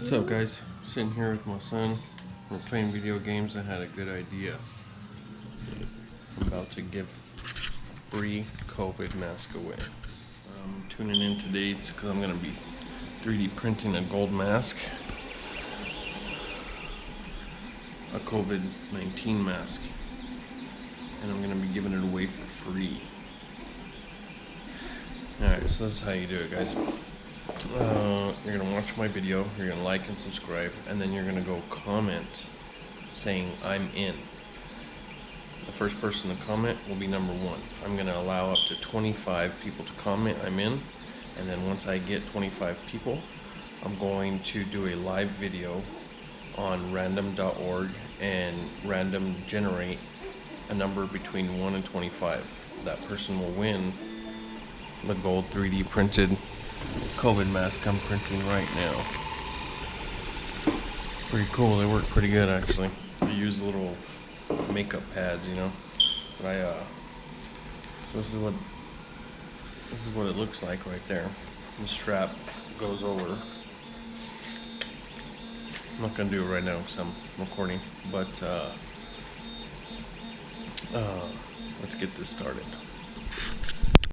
What's up, guys? Sitting here with my son. We're playing video games. I had a good idea. I'm about to give free COVID mask away. I'm tuning in today because I'm going to be 3D printing a gold mask. A COVID-19 mask. And I'm going to be giving it away for free. Alright, so this is how you do it, guys. You're gonna watch my video, you're gonna like and subscribe, and then you're gonna go comment saying I'm in. The first person to comment will be number one. I'm gonna allow up to 25 people to comment I'm in, and then once I get 25 people, I'm going to do a live video on random.org and random generate a number between 1 and 25. That person will win the gold 3D printed COVID mask I'm printing right now. Pretty cool. They work pretty good, actually. They use little makeup pads, you know. But this is what it looks like right there. The strap goes over. I'm not gonna do it right now because I'm recording, but let's get this started.